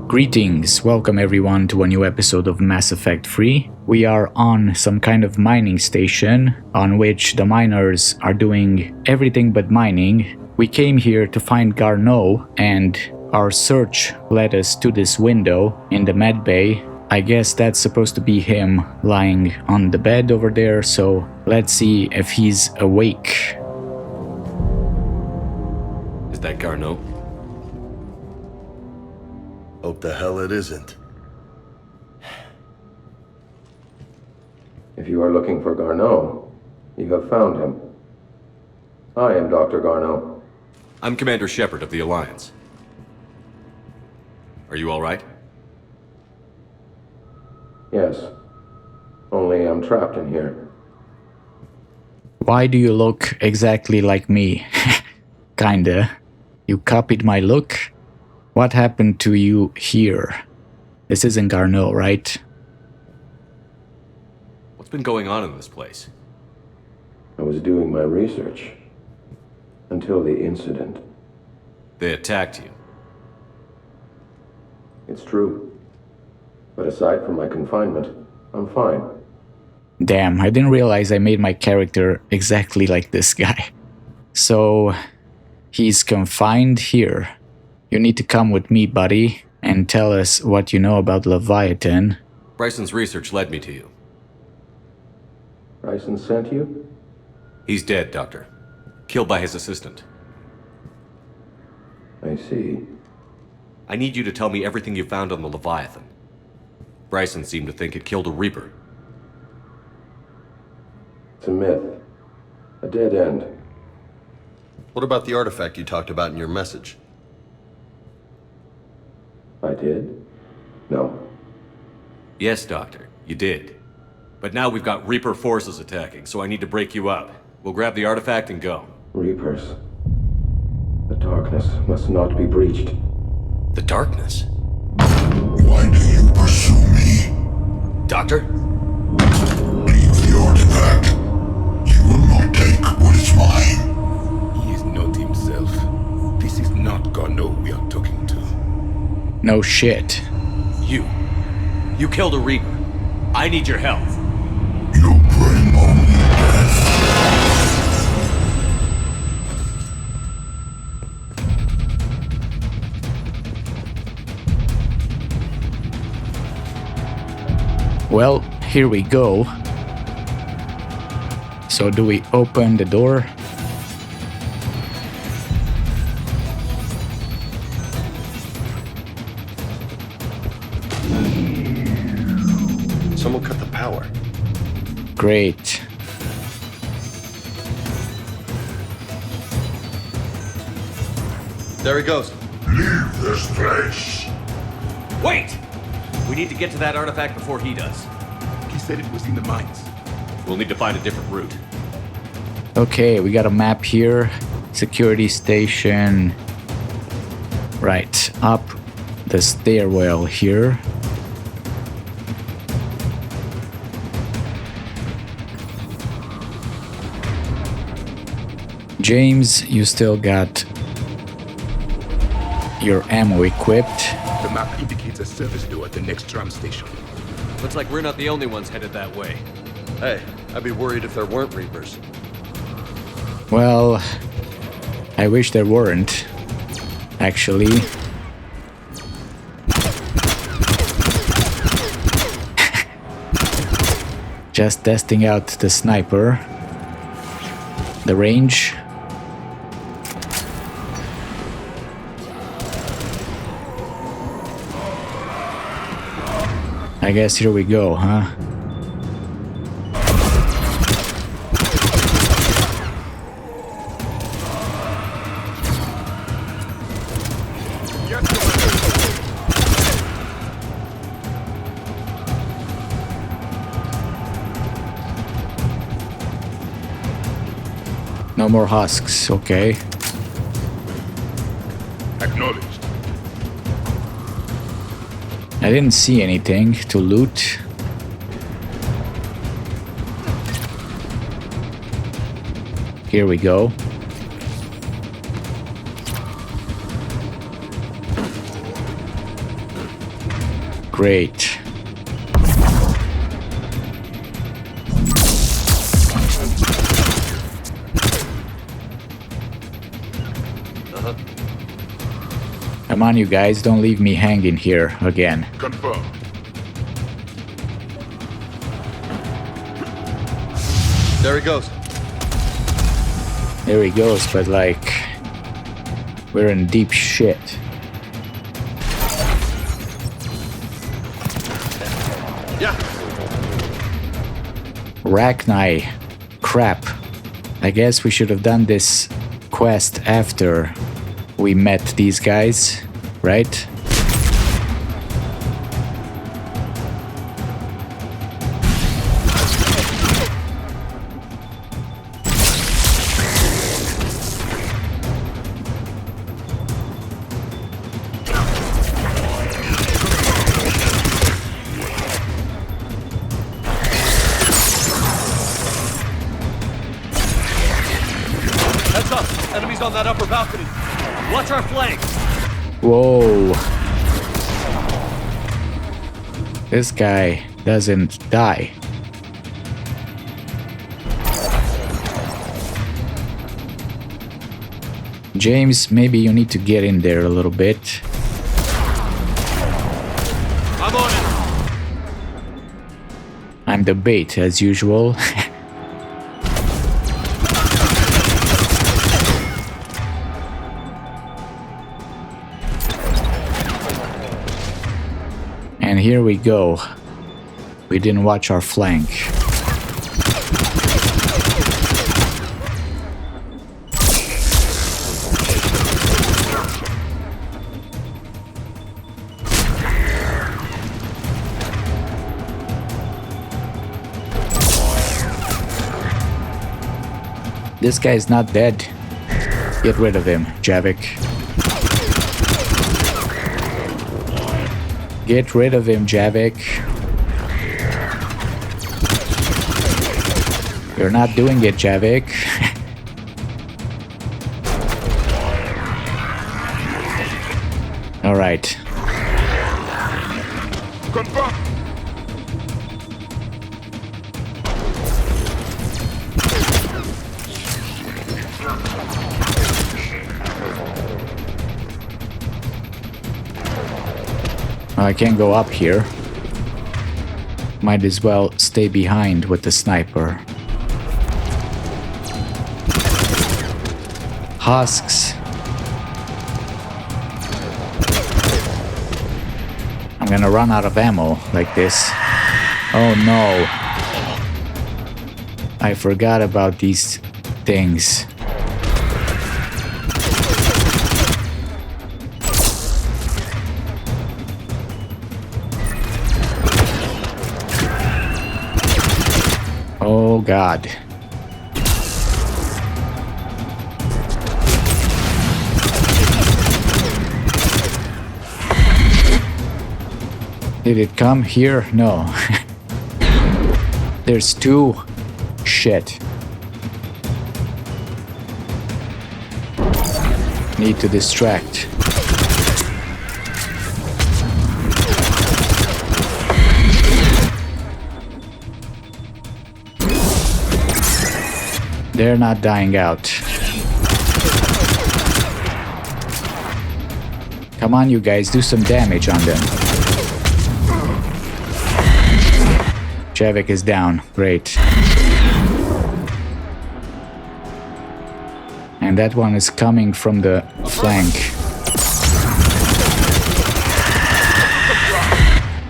Greetings, welcome everyone to a new episode of Mass Effect 3. We are on some kind of mining station on which the miners are doing everything but mining. We came here to find Garneau and our search led us to this window in the med bay. I guess that's supposed to be him lying on the bed over there, so let's see if he's awake. Is that Garneau? Hope the hell it isn't. If you are looking for Garneau, you have found him. I am Dr. Garneau. I'm Commander Shepard of the Alliance. Are you all right? Yes. Only I'm trapped in here. Why do you look exactly like me? Kinda. You copied my look? What happened to you here? This isn't Garneau, right? What's been going on in this place? I was doing my research. Until the incident. They attacked you. It's true. But aside from my confinement, I'm fine. Damn, I didn't realize I made my character exactly like this guy. So, he's confined here. You need to come with me, buddy, and tell us what you know about Leviathan. Bryson's research led me to you. Bryson sent you? He's dead, Doctor. Killed by his assistant. I see. I need you to tell me everything you found on the Leviathan. Bryson seemed to think it killed a Reaper. It's a myth. A dead end. What about the artifact you talked about in your message? I did? No. Yes, Doctor, you did. But now we've got Reaper forces attacking, so I need to break you up. We'll grab the artifact and go. Reapers. The darkness must not be breached. The darkness? Why do you pursue me? Doctor? Leave the artifact. You will not take what is mine. He is not himself. This is not Garneau we are talking to. No shit. You killed a Reaper. I need your help. You bring only death. Well, here we go. So do we open the door? Someone cut the power. Great. There he goes. Leave this place. Wait! We need to get to that artifact before he does. He said it was in the mines. We'll need to find a different route. Okay, we got a map here. Security station. Right, up the stairwell here. James, you still got your ammo equipped. The map indicates a service door at the next tram station. Looks like we're not the only ones headed that way. Hey, I'd be worried if there weren't Reapers. Well, I wish there weren't, actually. Just testing out the sniper. The range. I guess here we go, huh? No more husks, okay. Acknowledged. I didn't see anything to loot. Here we go. Great. Come on, you guys, don't leave me hanging here again. Confirmed. There he goes. There he goes, but like, we're in deep shit. Yeah. Rachni. Crap. I guess we should have done this quest after we met these guys, right? Heads up! Enemies on that upper balcony. Watch our flanks. Whoa. This guy doesn't die. James, maybe you need to get in there a little bit. I'm on it. I'm the bait, as usual. And here we go. We didn't watch our flank. This guy's not dead. Get rid of him, Javik. Get rid of him, Javik. You're not doing it, Javik. All right. Confirmed. I can't go up here. Might as well stay behind with the sniper. Husks. I'm gonna run out of ammo like this. Oh no. I forgot about these things. Oh God. Did it come here? No. There's two. Shit. Need to distract. They're not dying out. Come on, you guys, do some damage on them. Javik is down. Great. And that one is coming from the flank.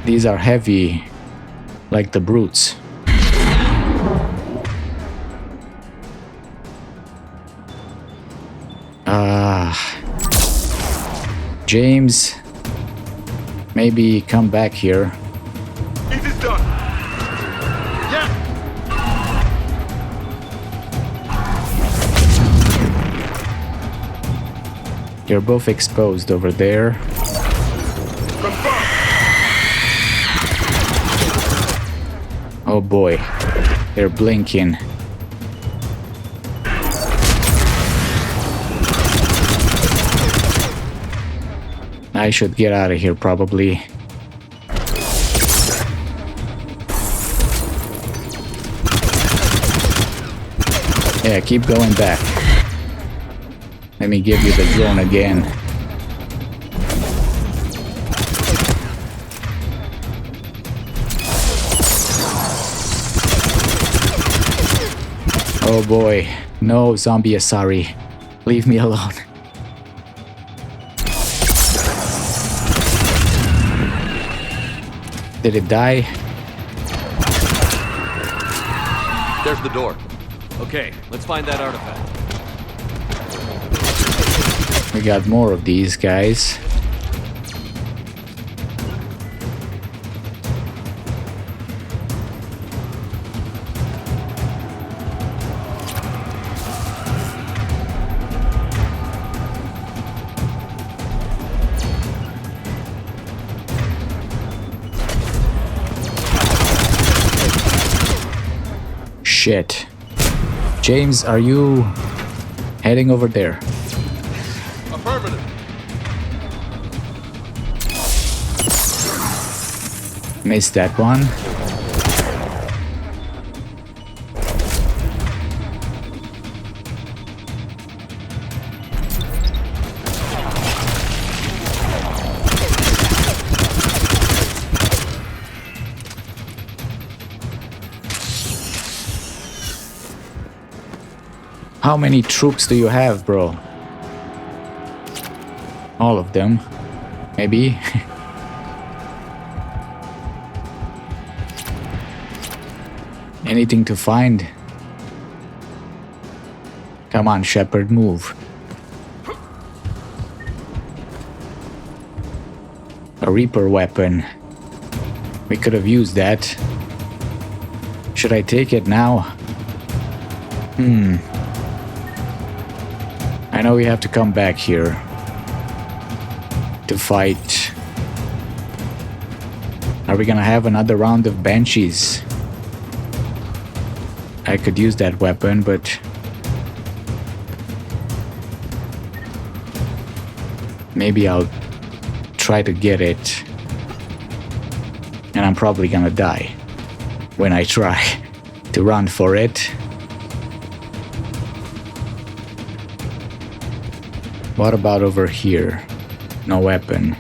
These are heavy, like the brutes. James, maybe come back here. It is done. Yeah. You're both exposed over there. Confirmed. Oh boy, they're blinking. I should get out of here probably. Yeah, keep going back. Let me give you the drone again. Oh boy. No, zombie Asari. Leave me alone. Did it die? There's the door. Okay, let's find that artifact. We got more of these guys. Shit. James, are you heading over there? Affirmative. Missed that one. How many troops do you have, bro? All of them. Maybe. Anything to find? Come on, Shepard, move. A Reaper weapon. We could have used that. Should I take it now? I know we have to come back here to fight. Are we gonna have another round of Banshees? I could use that weapon, but maybe I'll try to get it. And I'm probably gonna die when I try to run for it. What about over here? No weapon.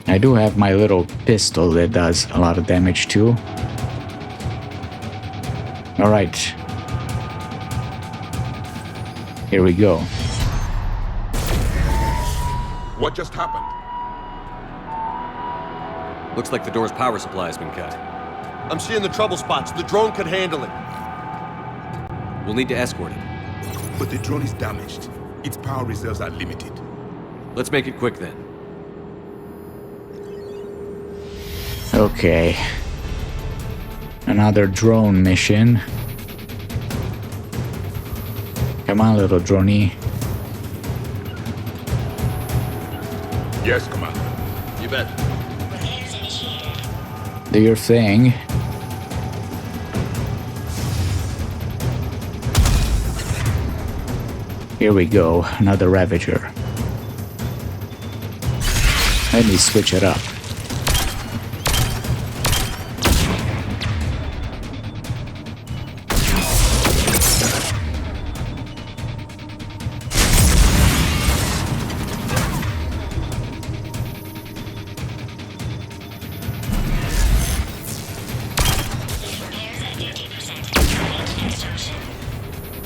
I do have my little pistol that does a lot of damage too. Alright. Here we go. What just happened? Looks like the door's power supply has been cut. I'm seeing the trouble spots. The drone could handle it. We'll need to escort it. But the drone is damaged. Its power reserves are limited. Let's make it quick then. Okay. Another drone mission. Come on, little droney. Yes, Commander. You bet. Do your thing. Here we go, another Ravager. Let me switch it up.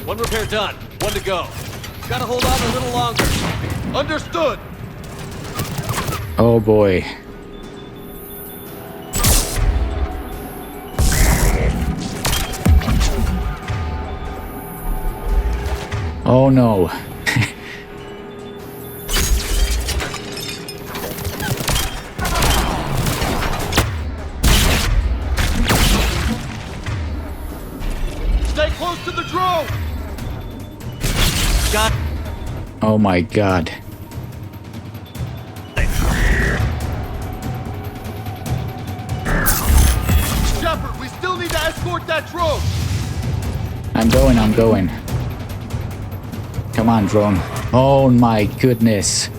One repair done. One to go. Gotta hold on a little longer. Understood. Oh boy. Oh no. Stay close to the drone. Got. Oh my god. Shepard, we still need to escort that drone. I'm going. Come on, drone. Oh my goodness.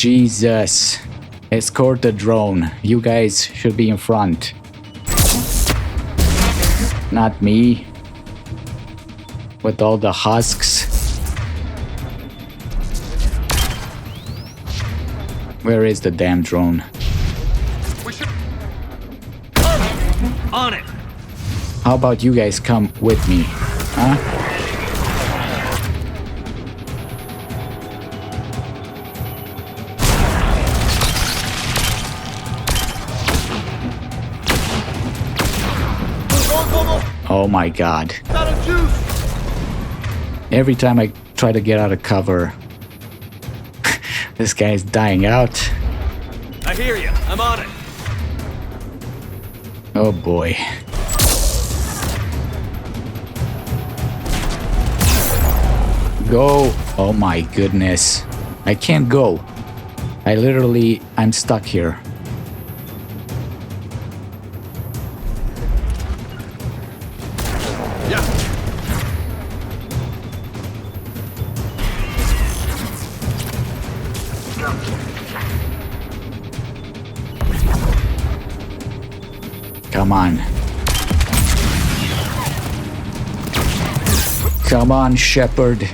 Jesus. Escort the drone. You guys should be in front. Not me. With all the husks. Where is the damn drone? We should... On it! How about you guys come with me? Huh? Oh my god. Got a juice! Every time I try to get out of cover, this guy's dying out. I hear you. I'm on it. Oh boy. Go. Oh my goodness. I can't go. I'm stuck here. Yeah. Come on. Come on, Shepard.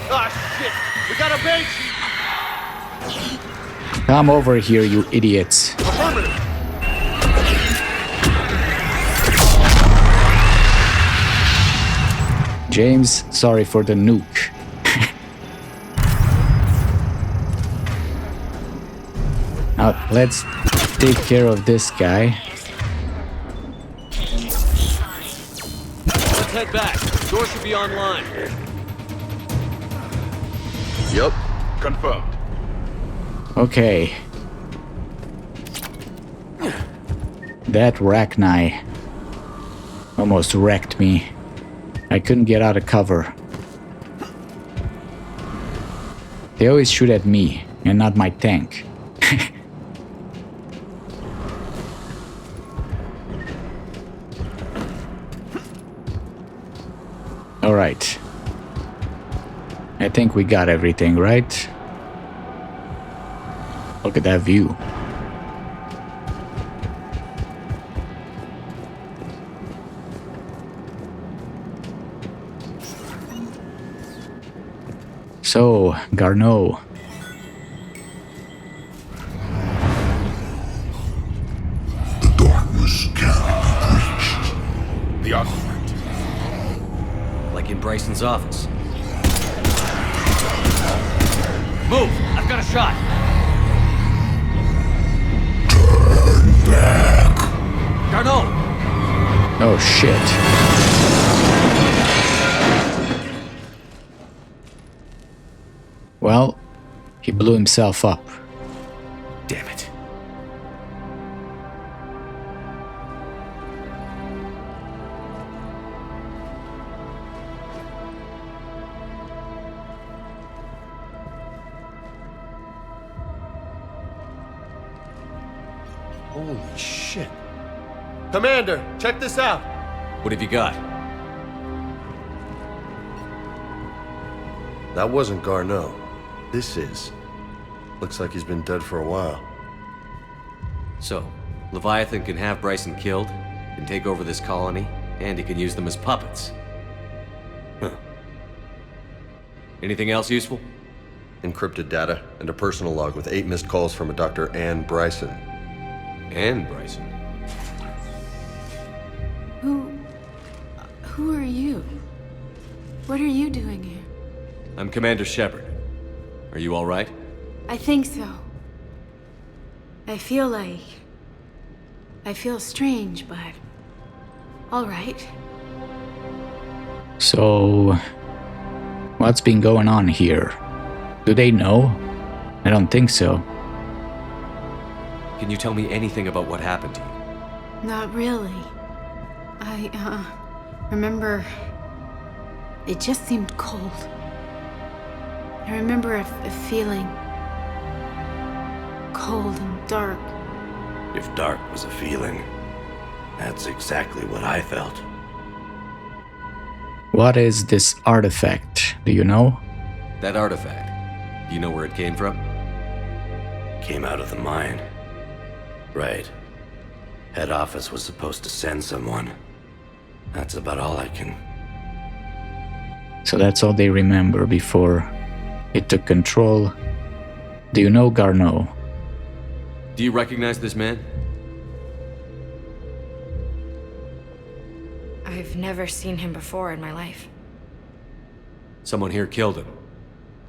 Ah, shit! We got a base! Come over here, you idiots. Affirmative! James, sorry for the nuke. Now, let's take care of this guy. Let's head back. Door should be online. Yup, confirmed. Okay. That Rachni almost wrecked me. I couldn't get out of cover. They always shoot at me and not my tank. Alright. I think we got everything, right? Look at that view. So, Garneau. The darkness can't be breached. The artifact. Like in Bryson's office. Move! I've got a shot! Turn back. Garneau! Oh shit. Well, he blew himself up. Damn it. Holy shit. Commander, check this out. What have you got? That wasn't Garneau. This is. Looks like he's been dead for a while. So, Leviathan can have Bryson killed, can take over this colony, and he can use them as puppets. Huh. Anything else useful? Encrypted data and a personal log with 8 missed calls from a Dr. Ann Bryson. And Bryson. Who are you? What are you doing here? I'm Commander Shepard. Are you all right? I think so. I feel strange, but all right. So, what's been going on here? Do they know? I don't think so. Can you tell me anything about what happened to you? Not really. I remember it just seemed cold. I remember a feeling cold and dark. If dark was a feeling, That's exactly what I felt. What is this artifact? Do you know? That artifact, do you know where it came from? Came out of the mine. Right. Head office was supposed to send someone. That's about all I can... So that's all they remember before it took control. Do you know Garneau? Do you recognize this man? I've never seen him before in my life. Someone here killed him.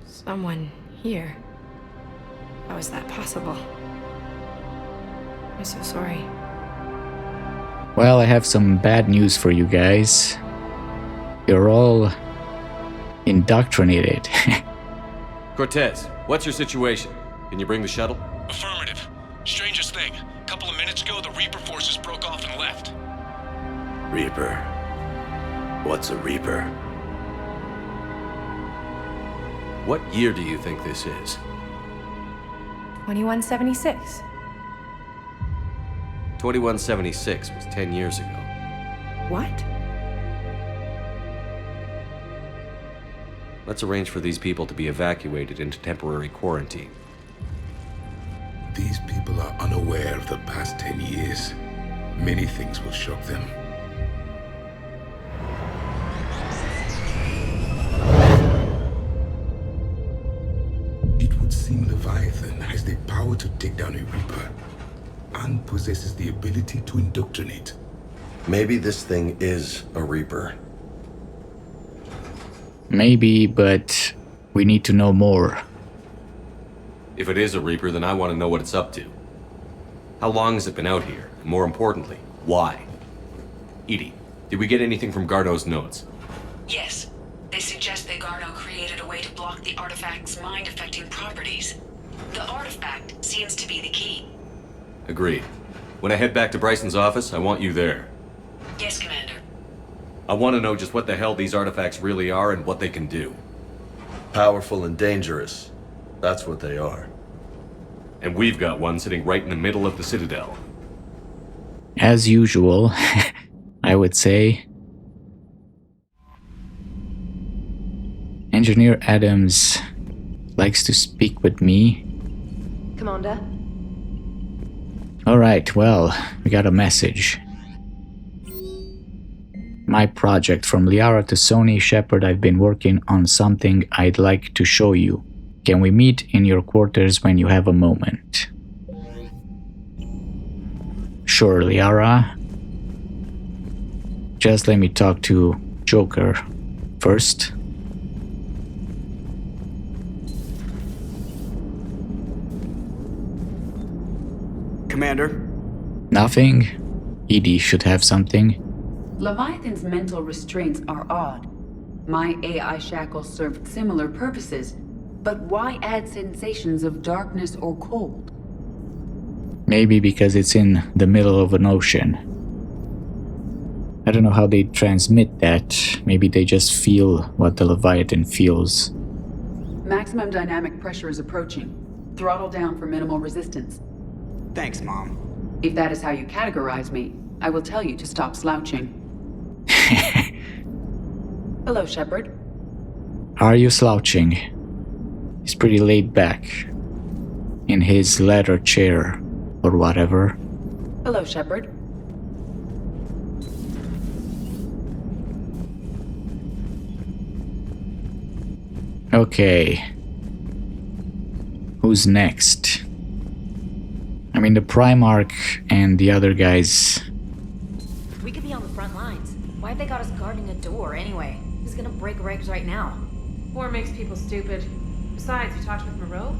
Someone here. How is that possible? I'm so sorry. Well, I have some bad news for you guys. You're all indoctrinated. Cortez, what's your situation? Can you bring the shuttle? Affirmative. Strangest thing. A couple of minutes ago, the Reaper forces broke off and left. Reaper. What's a Reaper? What year do you think this is? 2176. 2176 was 10 years ago. What? Let's arrange for these people to be evacuated into temporary quarantine. These people are unaware of the past 10 years. Many things will shock them. It would seem Leviathan has the power to take down a Reaper, and possesses the ability to indoctrinate. Maybe this thing is a Reaper. Maybe, but we need to know more. If it is a Reaper, then I want to know what it's up to. How long has it been out here? And more importantly, why? Edie, did we get anything from Garneau's notes? Yes. They suggest that Garneau created a way to block the artifact's mind-affecting properties. The artifact seems to be the key. Agreed. When I head back to Bryson's office, I want you there. Yes, Commander. I want to know just what the hell these artifacts really are and what they can do. Powerful and dangerous. That's what they are. And we've got one sitting right in the middle of the Citadel. As usual, I would say. Engineer Adams likes to speak with me. Commander? Alright, well, we got a message. My project from Liara to Sony Shepard, I've been working on something I'd like to show you. Can we meet in your quarters when you have a moment? Sure, Liara. Just let me talk to Joker first. Commander? Nothing? Edie should have something. Leviathan's mental restraints are odd. My AI shackles served similar purposes, but why add sensations of darkness or cold? Maybe because it's in the middle of an ocean. I don't know how they transmit that. Maybe they just feel what the Leviathan feels. Maximum dynamic pressure is approaching. Throttle down for minimal resistance. Thanks, Mom. If that is how you categorize me, I will tell you to stop slouching. Hello, Shepard. Are you slouching? He's pretty laid back. In his leather chair, or whatever. Hello, Shepard. Okay. Who's next? I mean, the Primarch and the other guys. We could be on the front lines. Why have they got us guarding a door anyway? Who's gonna break regs right now? War makes people stupid. Besides, you talked with Moreau?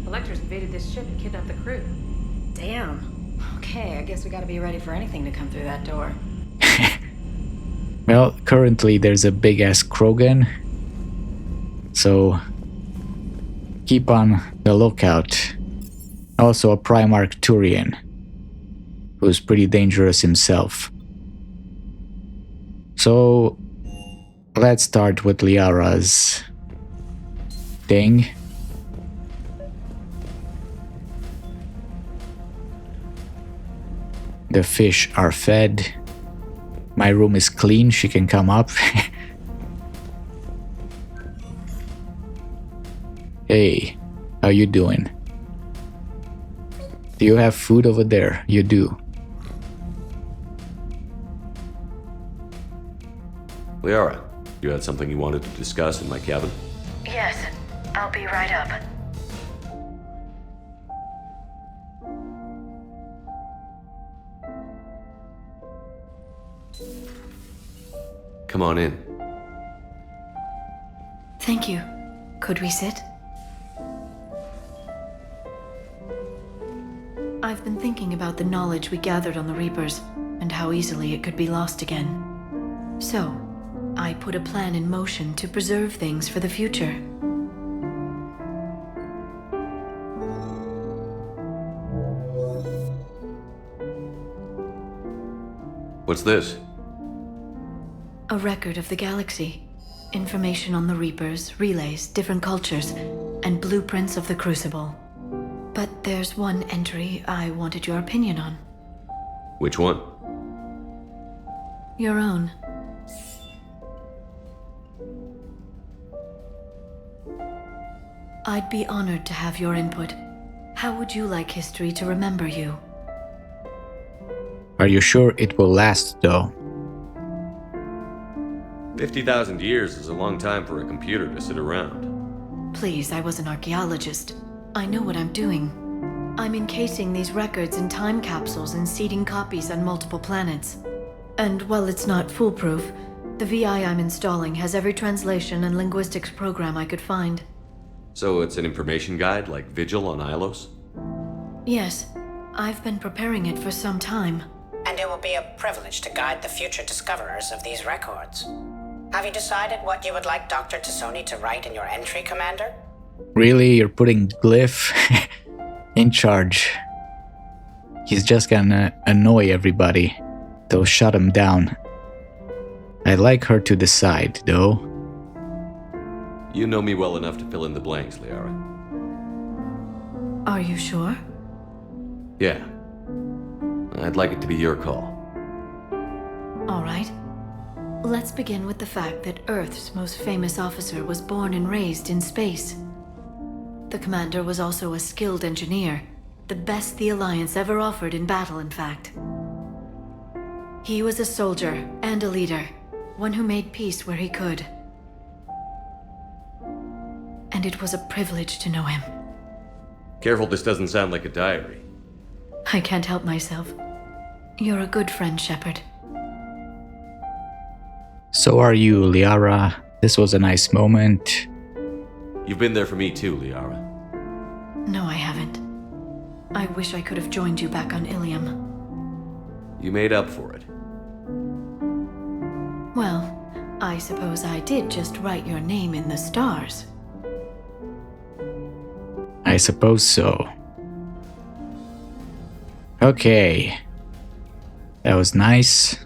Electors invaded this ship and kidnapped the crew. Damn. Okay, I guess we gotta be ready for anything to come through that door. Well, currently there's a big-ass Krogan. So, keep on the lookout. Also a Primarch Turian, who's pretty dangerous himself. So, let's start with Liara's thing. The fish are fed. My room is clean, she can come up. Hey, how you doing? Do you have food over there? You do. Liara, you had something you wanted to discuss in my cabin? Yes, I'll be right up. Come on in. Thank you. Could we sit? I've been thinking about the knowledge we gathered on the Reapers, and how easily it could be lost again. So, I put a plan in motion to preserve things for the future. What's this? A record of the galaxy. Information on the Reapers, relays, different cultures, and blueprints of the Crucible. But there's one entry I wanted your opinion on. Which one? Your own. I'd be honored to have your input. How would you like history to remember you? Are you sure it will last, though? 50,000 years is a long time for a computer to sit around. Please, I was an archaeologist. I know what I'm doing. I'm encasing these records in time capsules and seeding copies on multiple planets. And while it's not foolproof, the VI I'm installing has every translation and linguistics program I could find. So it's an information guide like Vigil on Ilos? Yes, I've been preparing it for some time. And it will be a privilege to guide the future discoverers of these records. Have you decided what you would like Dr. Tassoni to write in your entry, Commander? Really? You're putting Glyph in charge? He's just gonna annoy everybody. They'll shut him down. I'd like her to decide, though. You know me well enough to fill in the blanks, Liara. Are you sure? Yeah. I'd like it to be your call. All right. Let's begin with the fact that Earth's most famous officer was born and raised in space. The commander was also a skilled engineer, the best the Alliance ever offered in battle, in fact. He was a soldier and a leader, one who made peace where he could. And it was a privilege to know him. Careful, this doesn't sound like a diary. I can't help myself. You're a good friend, Shepard. So are you, Liara. This was a nice moment. You've been there for me too, Liara. No, I haven't. I wish I could have joined you back on Ilium. You made up for it. Well, I suppose I did just write your name in the stars. I suppose so. Okay. That was nice.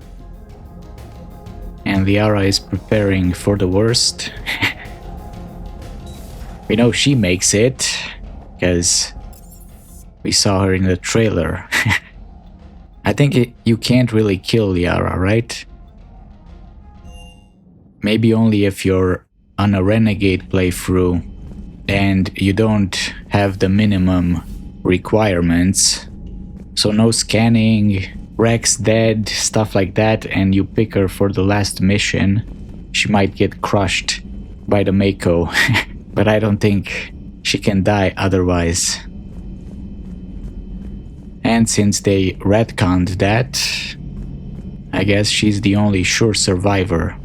And Liara is preparing for the worst. We know she makes it, because we saw her in the trailer. I think you can't really kill Liara, right? Maybe only if you're on a Renegade playthrough and you don't have the minimum requirements. So no scanning, Rex dead, stuff like that, and you pick her for the last mission. She might get crushed by the Mako, but I don't think she can die otherwise. And since they retconned that, I guess she's the only sure survivor.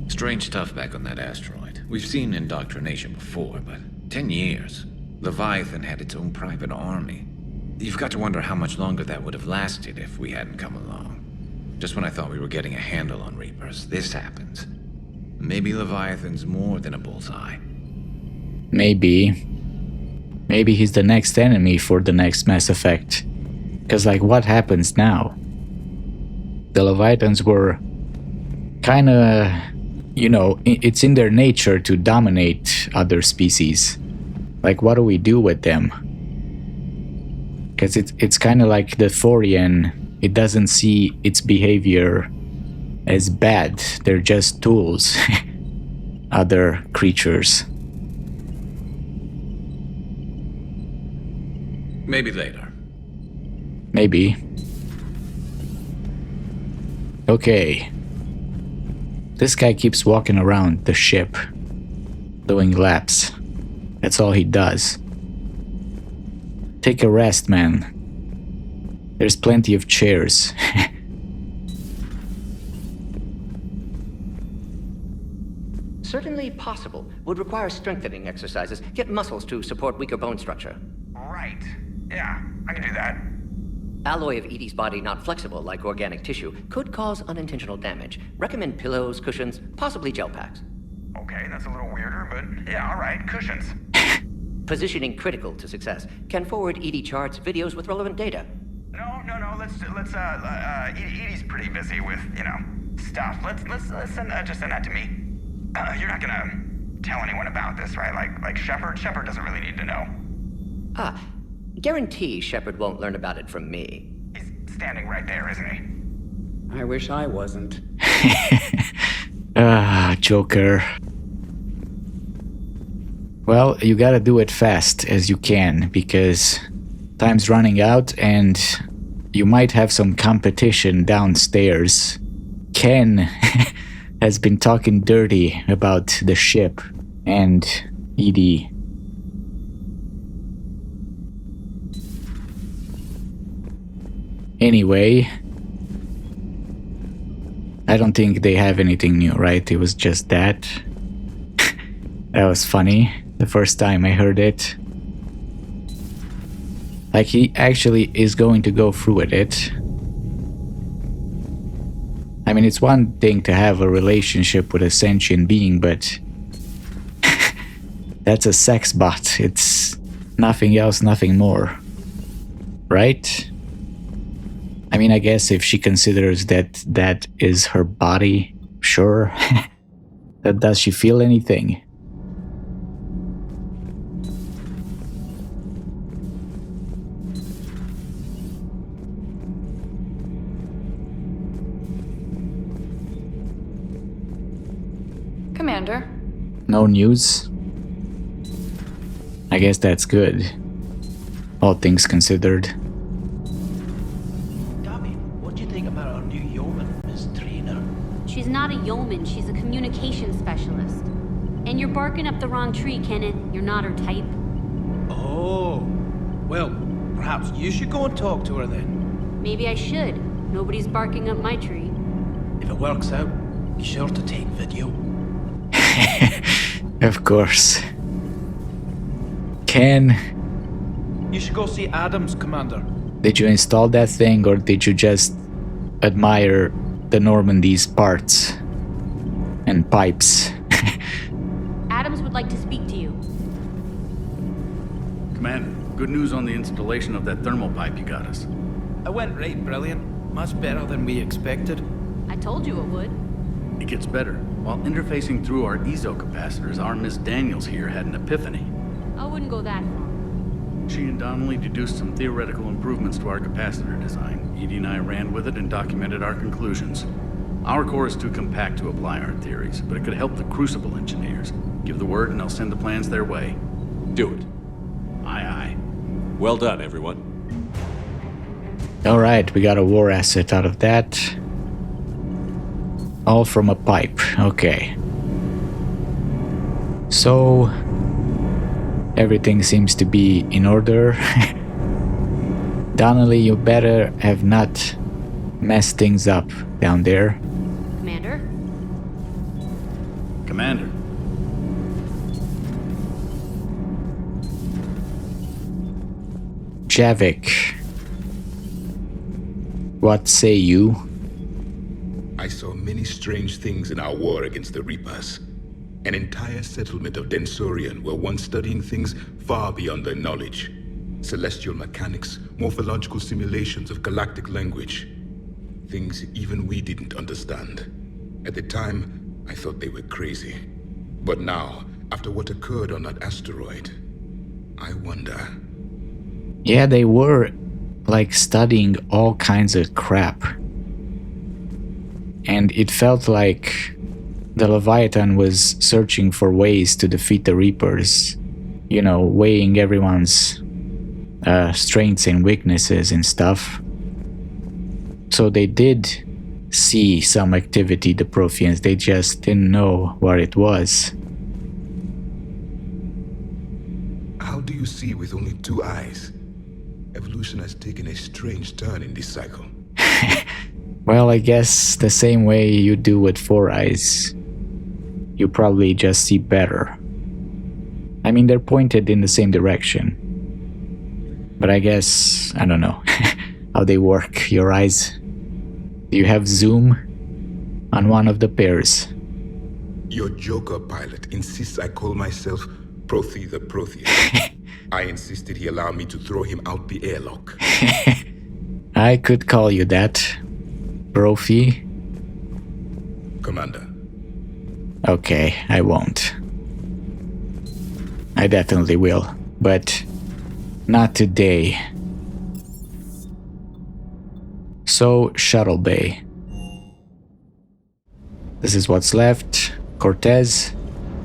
Strange stuff back on that asteroid. We've seen indoctrination before, but 10 years. Leviathan had its own private army. You've got to wonder how much longer that would have lasted if we hadn't come along. Just when I thought we were getting a handle on Reapers, this happens. Maybe Leviathan's more than a bullseye. Maybe. Maybe he's the next enemy for the next Mass Effect. Because, like, what happens now? The Leviathans were kinda, it's in their nature to dominate other species. Like, what do we do with them? Because it's kind of like the Thorian. It doesn't see its behavior as bad. They're just tools. Other creatures. Maybe later. Maybe. Okay. This guy keeps walking around the ship, doing laps. That's all he does. Take a rest, man. There's plenty of chairs. Certainly possible. Would require strengthening exercises. Get muscles to support weaker bone structure. Right. Yeah, I can do that. Alloy of Edie's body not flexible like organic tissue could cause unintentional damage. Recommend pillows, cushions, possibly gel packs. Okay, that's a little weirder, but yeah, alright, cushions. Positioning critical to success. Can forward Edie charts, videos with relevant data. No, let's Edie's pretty busy with, stuff. Let's just send that to me. You're not gonna tell anyone about this, right? Like Shepard? Shepard doesn't really need to know. Guarantee Shepard won't learn about it from me. He's standing right there, isn't he? I wish I wasn't. Joker. Well, you gotta do it fast as you can, because time's running out and you might have some competition downstairs. Ken has been talking dirty about the ship and Edie. Anyway, I don't think they have anything new, right? It was just that. That was funny the first time I heard it. Like, he actually is going to go through with it. I mean, it's one thing to have a relationship with a sentient being, but that's a sex bot. It's nothing else, nothing more. Right? I mean, I guess if she considers that that is her body, sure. But does she feel anything? Commander. No news? I guess that's good. All things considered. She's not a yeoman, she's a communication specialist. And you're barking up the wrong tree, Kenneth. You're not her type. Oh. Well, perhaps you should go and talk to her then. Maybe I should. Nobody's barking up my tree. If it works out, be sure to take video. Of course. Ken. You should go see Adams, Commander. Did you install that thing, or did you just admire the Normandy's parts and pipes? Adams would like to speak to you. Commander, good news on the installation of that thermal pipe you got us. It went right brilliant. Much better than we expected. I told you it would. It gets better. While interfacing through our EZO capacitors, our Miss Daniels here had an epiphany. I wouldn't go that far. She and Donnelly deduced some theoretical improvements to our capacitor design. Edie and I ran with it and documented our conclusions. Our core is too compact to apply our theories, but it could help the Crucible engineers. Give the word and I'll send the plans their way. Do it. Aye, aye. Well done, everyone. Alright, we got a war asset out of that. All from a pipe, okay. So, everything seems to be in order. Donnelly, you better have not messed things up down there. Commander? Commander. Javik. What say you? I saw many strange things in our war against the Reapers. An entire settlement of Densorian were once studying things far beyond their knowledge. Celestial mechanics, morphological simulations of galactic language. Things even we didn't understand. At the time, I thought they were crazy. But now, after what occurred on that asteroid, I wonder. Yeah, they were like studying all kinds of crap. And it felt like the Leviathan was searching for ways to defeat the Reapers. You know, weighing everyone's strengths and weaknesses and stuff. So they did see some activity, the Protheans, they just didn't know what it was. How do you see with only 2 eyes? Evolution has taken a strange turn in this cycle. Well, I guess the same way you do with 4 eyes. You probably just see better. I mean, they're pointed in the same direction. But I guess, I don't know how they work, your eyes. Do you have zoom on one of the pairs? Your Joker pilot insists I call myself Prothe the Prothean. I insisted he allow me to throw him out the airlock. I could call you that, Brophy. Commander. Okay, I won't. I definitely will, but not today. So, Shuttle Bay. This is what's left. Cortez.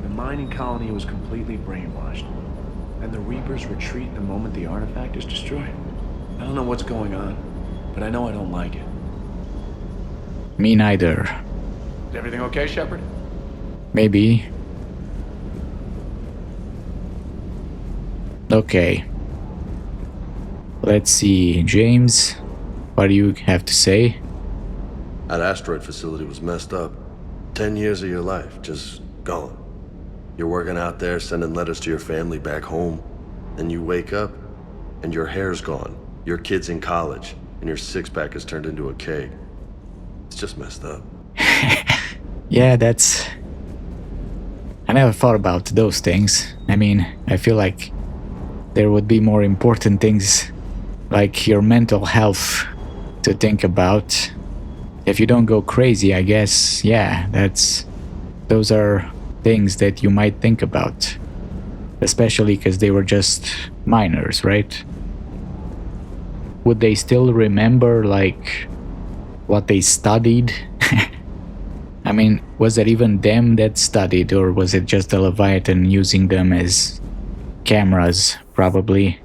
The mining colony was completely brainwashed, and the Reapers retreat the moment the artifact is destroyed. I don't know what's going on, but I know I don't like it. Me neither. Is everything okay, Shepard? Maybe. Okay. Let's see, James, what do you have to say? That asteroid facility was messed up. 10 years of your life, just gone. You're working out there, sending letters to your family back home. Then you wake up, and your hair's gone. Your kid's in college, and your six-pack is turned into a keg. It's just messed up. Yeah, that's... I never thought about those things. I mean, I feel like there would be more important things, like your mental health, to think about. If you don't go crazy, I guess, yeah, those are things that you might think about. Especially because they were just minors, right? Would they still remember, like, what they studied? I mean, was it even them that studied, or was it just the Leviathan using them as cameras, probably?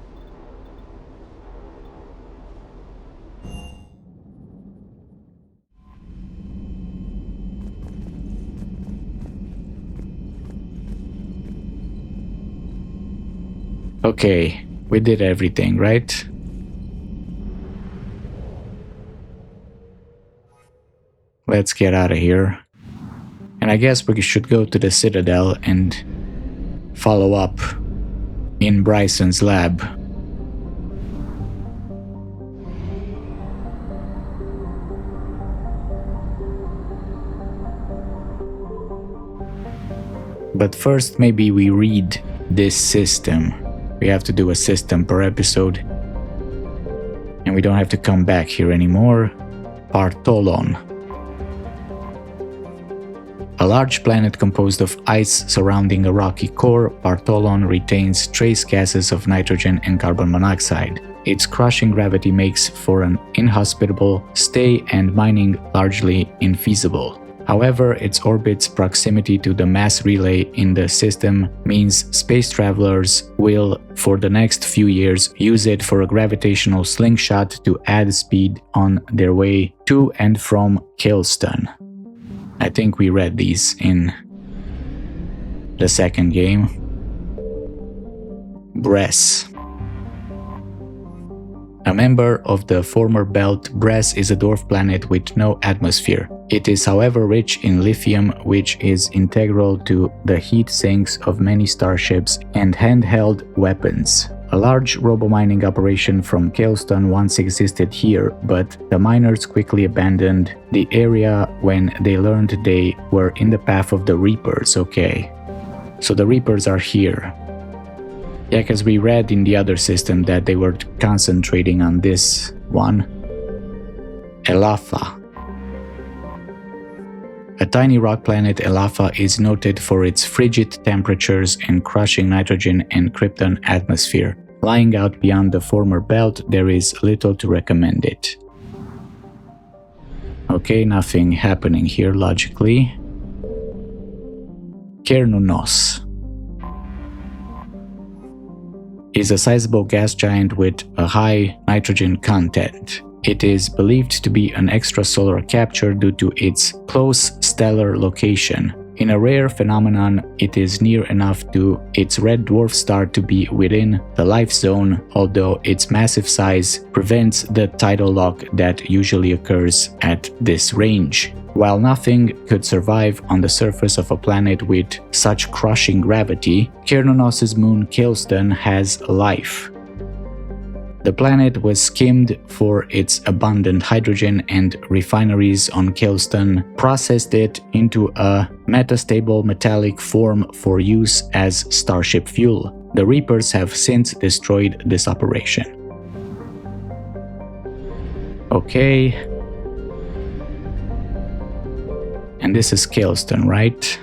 Okay, we did everything, right? Let's get out of here. And I guess we should go to the Citadel and follow up in Bryson's lab. But first, maybe we read this system. We have to do a system per episode. And we don't have to come back here anymore. Partholon. A large planet composed of ice surrounding a rocky core, Partholon retains trace gases of nitrogen and carbon monoxide. Its crushing gravity makes for an inhospitable stay and mining largely infeasible. However, its orbit's proximity to the mass relay in the system means space travelers will, for the next few years, use it for a gravitational slingshot to add speed on their way to and from Killston. I think we read these in the second game. Bress. A member of the former belt, Bress is a dwarf planet with no atmosphere. It is, however, rich in lithium, which is integral to the heat sinks of many starships and handheld weapons. A large robo-mining operation from Killston once existed here, but the miners quickly abandoned the area when they learned they were in the path of the Reapers. Okay, so the Reapers are here. Yeah, because we read in the other system that they were concentrating on this one. Elatha. A tiny rock planet Elafa is noted for its frigid temperatures and crushing nitrogen and krypton atmosphere. Lying out beyond the former belt, there is little to recommend it. Okay, nothing happening here logically. Garneau is a sizable gas giant with a high nitrogen content. It is believed to be an extrasolar capture due to its close stellar location. In a rare phenomenon, it is near enough to its red dwarf star to be within the life zone, although its massive size prevents the tidal lock that usually occurs at this range. While nothing could survive on the surface of a planet with such crushing gravity, Garneau's moon Keylstone has life. The planet was skimmed for its abundant hydrogen, and refineries on Keylstone processed it into a metastable metallic form for use as starship fuel. The Reapers have since destroyed this operation. Okay. And this is Keylstone, right?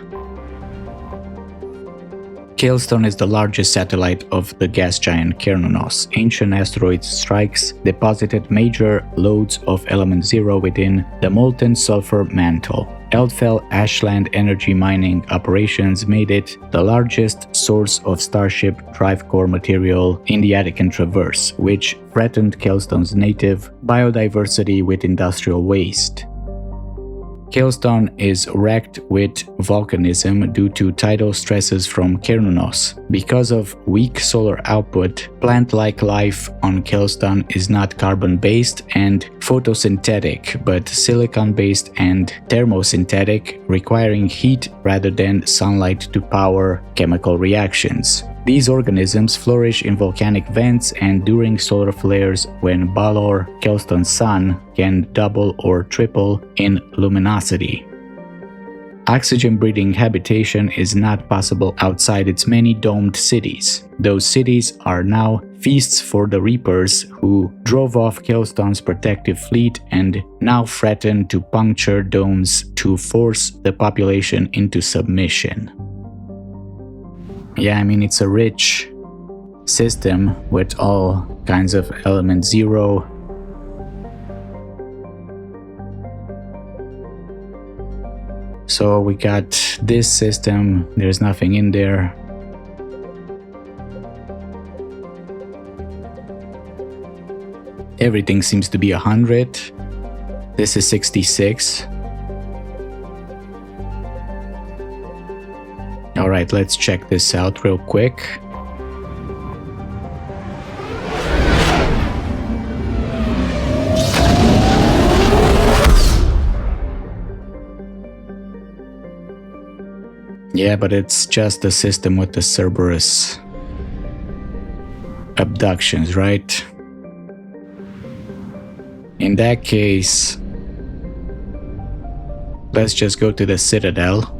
Keylstone is the largest satellite of the gas giant Garneau. Ancient asteroid strikes deposited major loads of element 0 within the molten sulfur mantle. Eldfell ashland energy mining operations made it the largest source of Starship drive core material in the Attican Traverse, which threatened Keylstone's native biodiversity with industrial waste. Keylstone is wrecked with volcanism due to tidal stresses from Garneau. Because of weak solar output, plant-like life on Keylstone is not carbon-based and photosynthetic, but silicon-based and thermosynthetic, requiring heat rather than sunlight to power chemical reactions. These organisms flourish in volcanic vents and during solar flares when Balor, Keylstone's sun, can double or triple in luminosity. Oxygen-breathing habitation is not possible outside its many domed cities. Those cities are now feasts for the Reapers, who drove off Keylstone's protective fleet and now threaten to puncture domes to force the population into submission. Yeah, I mean, it's a rich system with all kinds of element 0. So we got this system, there's nothing in there. Everything seems to be 100. This is 66. Alright, let's check this out real quick. Yeah, but it's just a system with the Cerberus abductions, right? In that case, let's just go to the Citadel.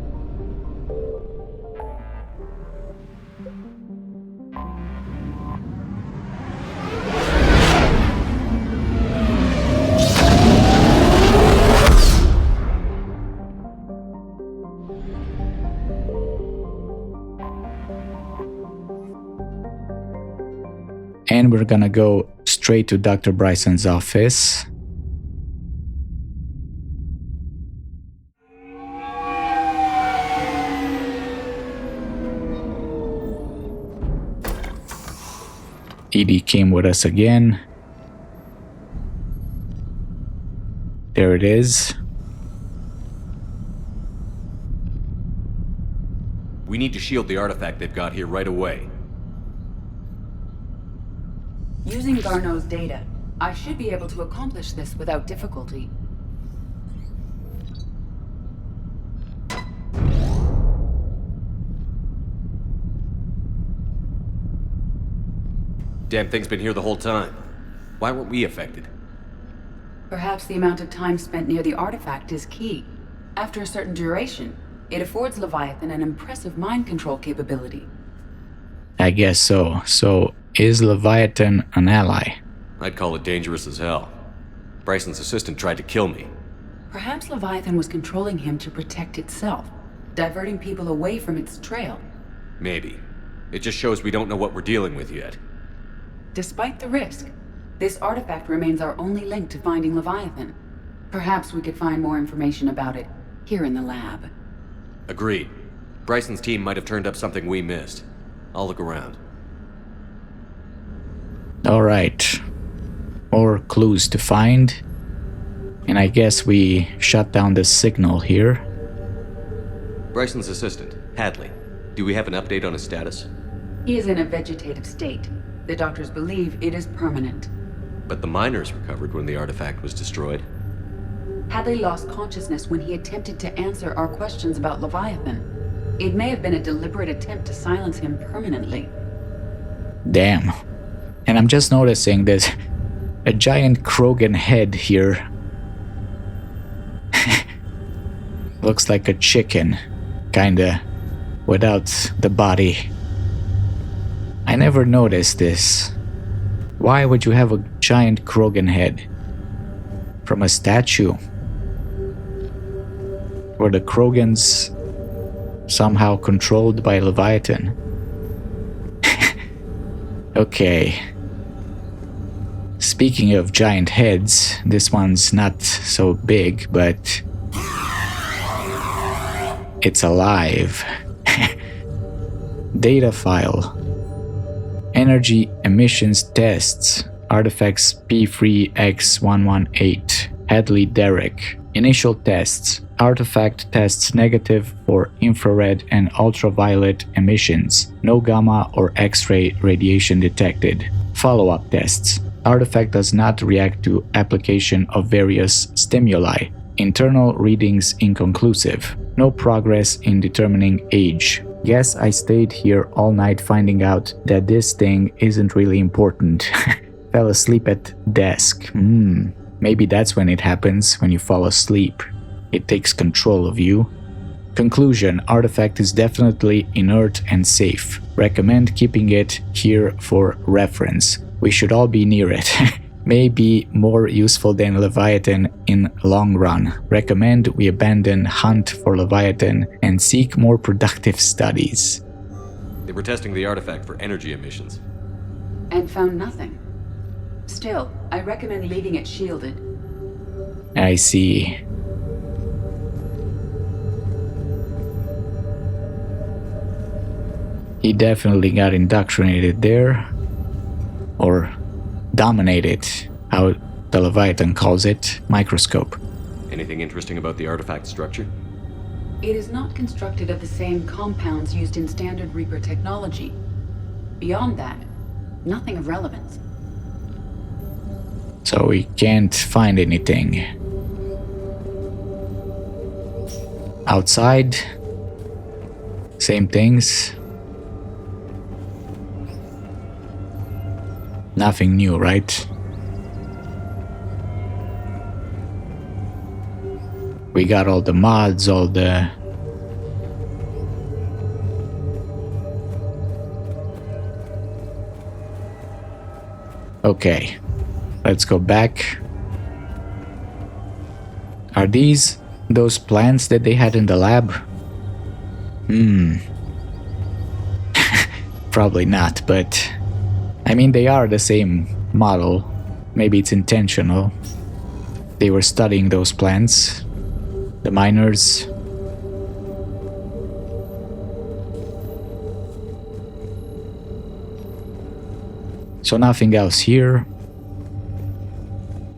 And we're gonna go straight to Dr. Bryson's office. Edie came with us again. There it is. We need to shield the artifact they've got here right away. Using Garneau's data, I should be able to accomplish this without difficulty. Damn thing's been here the whole time. Why weren't we affected? Perhaps the amount of time spent near the artifact is key. After a certain duration, it affords Leviathan an impressive mind control capability. I guess so. So, is Leviathan an ally? I'd call it dangerous as hell. Bryson's assistant tried to kill me. Perhaps Leviathan was controlling him to protect itself, diverting people away from its trail. Maybe. It just shows we don't know what we're dealing with yet. Despite the risk, this artifact remains our only link to finding Leviathan. Perhaps we could find more information about it here in the lab. Agreed. Bryson's team might have turned up something we missed. I'll look around. Alright. More clues to find. And I guess we shut down the signal here. Bryson's assistant, Hadley. Do we have an update on his status? He is in a vegetative state. The doctors believe it is permanent. But the miners recovered when the artifact was destroyed. Hadley lost consciousness when he attempted to answer our questions about Leviathan. It may have been a deliberate attempt to silence him permanently. Damn. And I'm just noticing there's a giant Krogan head here. Looks like a chicken, kinda, without the body. I never noticed this. Why would you have a giant Krogan head? From a statue? Were the Krogans somehow controlled by Leviathan? Okay. Speaking of giant heads, this one's not so big, but it's alive. Data file. Energy emissions tests. Artifacts P3X118. Hadley Derek. Initial tests. Artifact tests negative for infrared and ultraviolet emissions. No gamma or X-ray radiation detected. Follow-up tests. Artifact does not react to application of various stimuli. Internal readings inconclusive. No progress in determining age. Guess I stayed here all night finding out that this thing isn't really important. Fell asleep at desk. Maybe that's when it happens, when you fall asleep. It takes control of you. Conclusion: artifact is definitely inert and safe. Recommend keeping it here for reference. We should all be near it. May be more useful than Leviathan in long run. Recommend we abandon hunt for Leviathan and seek more productive studies. They were testing the artifact for energy emissions. And found nothing. Still, I recommend leaving it shielded. I see. He definitely got indoctrinated there. Or dominated, how the Leviathan calls it, microscope. Anything interesting about the artifact structure? It is not constructed of the same compounds used in standard Reaper technology. Beyond that, nothing of relevance. So we can't find anything. Outside, same things. Nothing new, right? We got all the mods, all the... Okay, let's go back. Are these those plants that they had in the lab? Probably not, but... I mean, they are the same model. Maybe it's intentional. They were studying those plants. The miners. So nothing else here.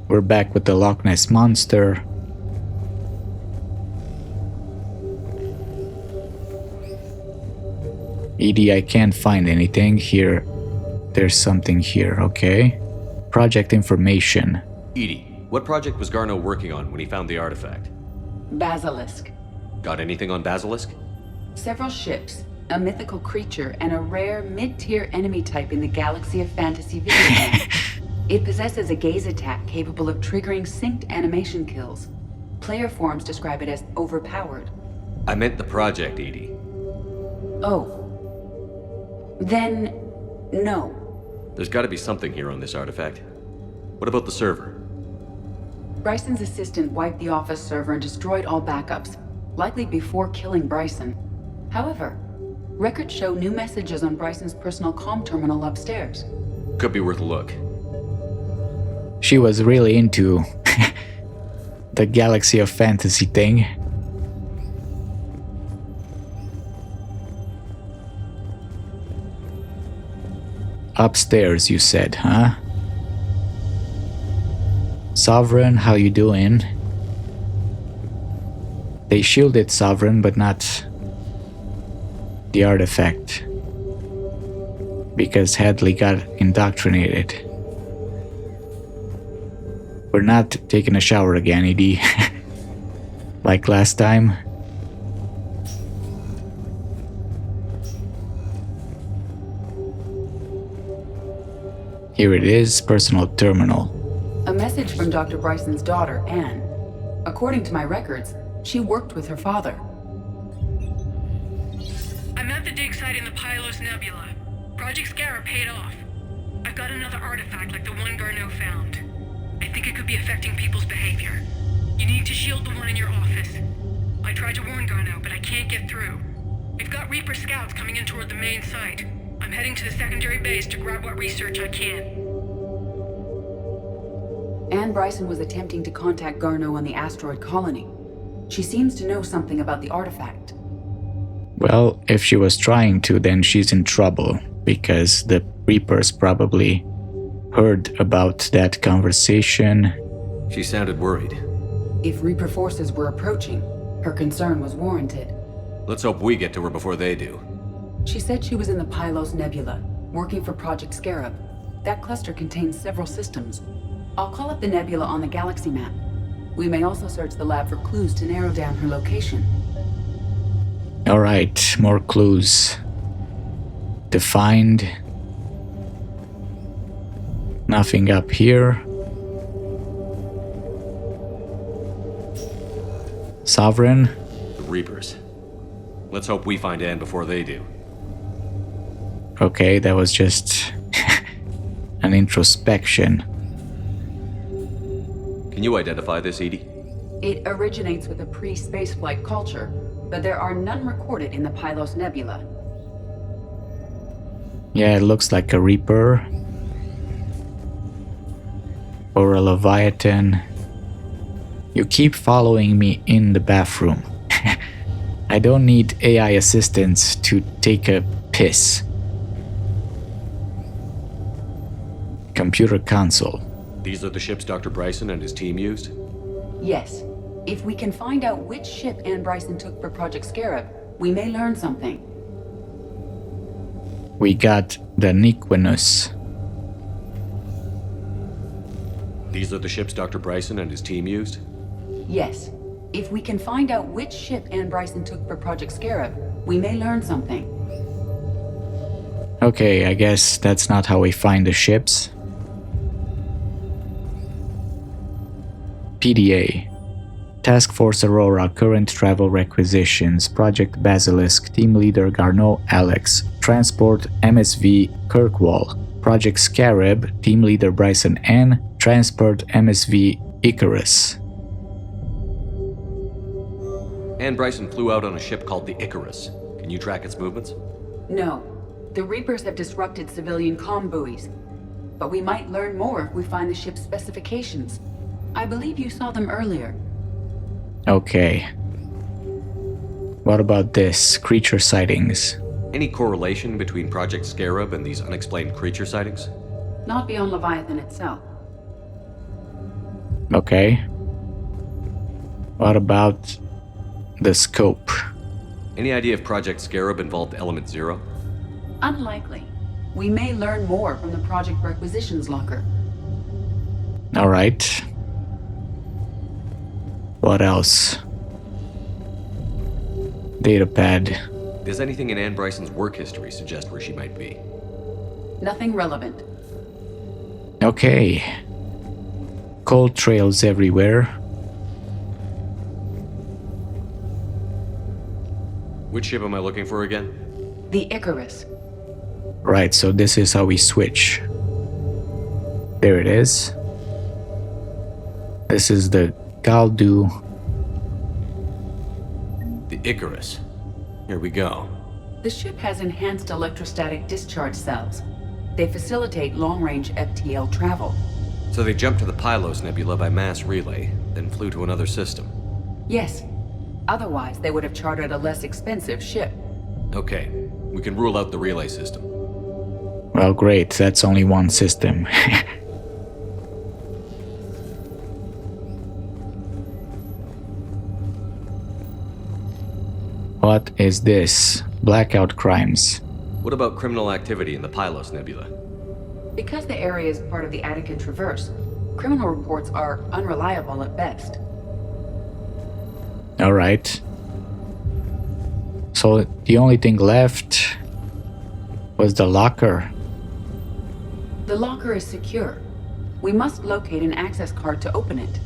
We're back with the Loch Ness Monster. ED, I can't find anything here. There's something here, okay. Project information. Edie, what project was Garneau working on when he found the artifact? Basilisk. Got anything on Basilisk? Several ships, a mythical creature, and a rare mid-tier enemy type in the galaxy of fantasy video games. It possesses a gaze attack capable of triggering synced animation kills. Player forums describe it as overpowered. I meant the project, Edie. Oh. Then, no. There's gotta be something here on this artifact. What about the server? Bryson's assistant wiped the office server and destroyed all backups, likely before killing Bryson. However, records show new messages on Bryson's personal comm terminal upstairs. Could be worth a look. She was really into the Galaxy of Fantasy thing. Upstairs, you said, huh? Sovereign, how you doing? They shielded Sovereign, but not the artifact. Because Hadley got indoctrinated. We're not taking a shower again, ED. Like last time. Here it is, personal terminal. A message from Dr. Bryson's daughter, Anne. According to my records, she worked with her father. I'm at the dig site in the Pylos Nebula. Project Scarab paid off. I've got another artifact like the one Garneau found. I think it could be affecting people's behavior. You need to shield the one in your office. I tried to warn Garneau, but I can't get through. We've got Reaper scouts coming in toward the main site. I'm heading to the secondary base to grab what research I can. Anne Bryson was attempting to contact Garneau on the asteroid colony. She seems to know something about the artifact. Well, if she was trying to, then she's in trouble, because the Reapers probably heard about that conversation. She sounded worried. If Reaper forces were approaching, her concern was warranted. Let's hope we get to her before they do. She said she was in the Pylos Nebula, working for Project Scarab. That cluster contains several systems. I'll call up the nebula on the galaxy map. We may also search the lab for clues to narrow down her location. Alright, more clues. Defined. Nothing up here. Sovereign. The Reapers. Let's hope we find Anne before they do. Okay, that was just an introspection. Can you identify this, Edie? It originates with a pre-spaceflight culture, but there are none recorded in the Pylos Nebula. Yeah, it looks like a Reaper. Or a Leviathan. You keep following me in the bathroom. I don't need AI assistants to take a piss. Computer console. These are the ships Dr. Bryson and his team used? Yes. If we can find out which ship Anne Bryson took for Project Scarab, we may learn something. We got the Niquinus. These are the ships Dr. Bryson and his team used? Yes. If we can find out which ship Anne Bryson took for Project Scarab, we may learn something. Okay, I guess that's not how we find the ships. PDA. Task Force Aurora, current travel requisitions. Project Basilisk, Team Leader Garneau Alex. Transport MSV Kirkwall. Project Scarab, Team Leader Bryson N. Transport MSV Icarus. Anne Bryson flew out on a ship called the Icarus. Can you track its movements? No. The Reapers have disrupted civilian comm buoys. But we might learn more if we find the ship's specifications. I believe you saw them earlier. Okay. What about this? Creature sightings. Any correlation between Project Scarab and these unexplained creature sightings? Not beyond Leviathan itself. Okay. What about the scope? Any idea if Project Scarab involved Element Zero? Unlikely. We may learn more from the Project Requisitions locker. Alright. What else? Datapad. Does anything in Anne Bryson's work history suggest where she might be? Nothing relevant. Okay. Cold trails everywhere. Which ship am I looking for again? The Icarus. Right, so this is how we switch. There it is. This is the Galdu. The Icarus. Here we go. The ship has enhanced electrostatic discharge cells. They facilitate long-range FTL travel. So they jumped to the Pylos Nebula by mass relay, then flew to another system. Yes. Otherwise, they would have chartered a less expensive ship. Okay, we can rule out the relay system. Well, great, that's only one system. What is this? Blackout crimes. What about criminal activity in the Pylos Nebula? Because the area is part of the Attica Traverse, criminal reports are unreliable at best. Alright. So the only thing left was the locker. The locker is secure. We must locate an access card to open it.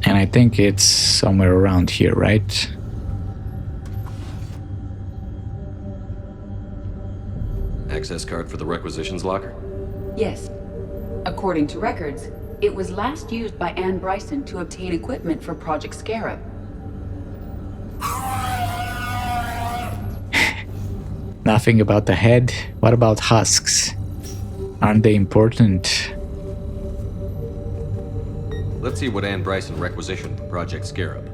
And I think it's somewhere around here, right? Access card for the requisitions locker? Yes. According to records, it was last used by Anne Bryson to obtain equipment for Project Scarab. Nothing about the head. What about husks? Aren't they important? Let's see what Anne Bryson requisitioned for Project Scarab.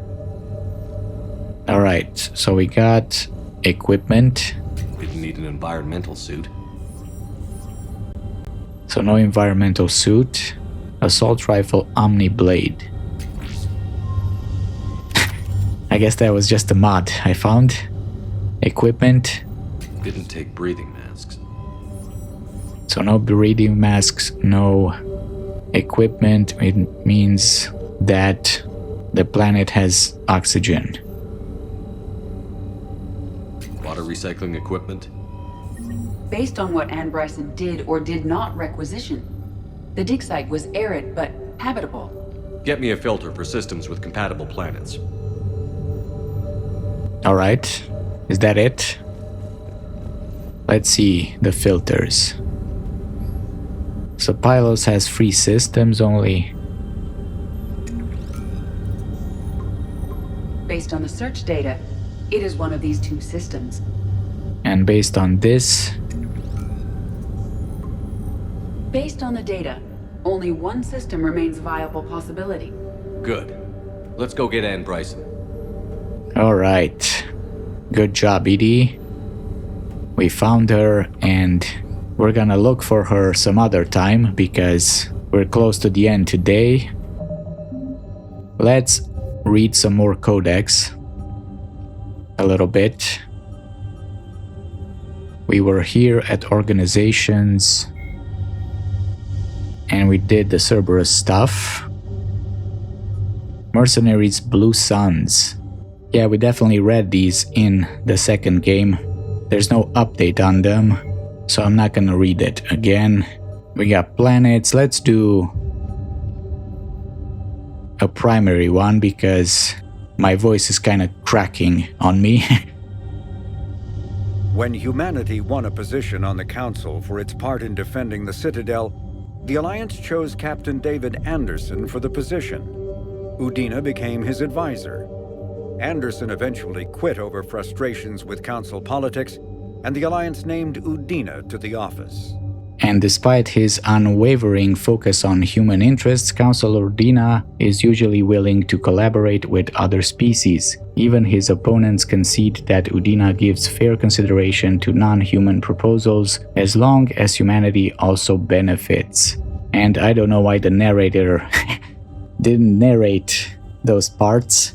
Alright, so we got equipment. Didn't need an environmental suit. So no environmental suit. Assault rifle Omni Blade. I guess that was just a mod I found. Equipment. Didn't take breathing masks. So no breathing masks, no equipment. It means that the planet has oxygen. Water recycling equipment? Based on what Anne Bryson did or did not requisition, the dig site was arid but habitable. Get me a filter for systems with compatible planets. Alright, is that it? Let's see the filters. So Pylos has 3 systems only. Based on the search data, it is one of these 2 systems. And based on this... Based on the data, only one system remains a viable possibility. Good. Let's go get Anne Bryson. Alright. Good job, Edie. We found her and we're gonna look for her some other time because we're close to the end today. Let's read some more Codex. A little bit. We were here at organizations and we did the Cerberus stuff. Mercenaries Blue Suns. Yeah, we definitely read these in the second game. There's no update on them, so I'm not gonna read it again. We got planets. Let's do a primary one because my voice is kind of cracking on me. When humanity won a position on the Council for its part in defending the Citadel, the Alliance chose Captain David Anderson for the position. Udina became his advisor. Anderson eventually quit over frustrations with Council politics, and the Alliance named Udina to the office. And despite his unwavering focus on human interests, Councilor Udina is usually willing to collaborate with other species. Even his opponents concede that Udina gives fair consideration to non-human proposals as long as humanity also benefits. And I don't know why the narrator didn't narrate those parts.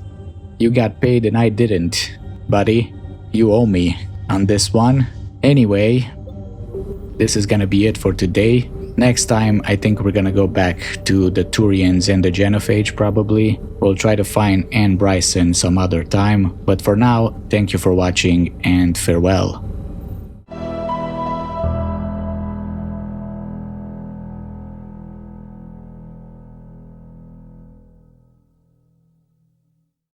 You got paid and I didn't, buddy. You owe me on this one. Anyway, this is gonna be it for today. Next time, I think we're gonna go back to the Turians and the Genophage probably. We'll try to find Anne Bryson some other time. But for now, thank you for watching and farewell.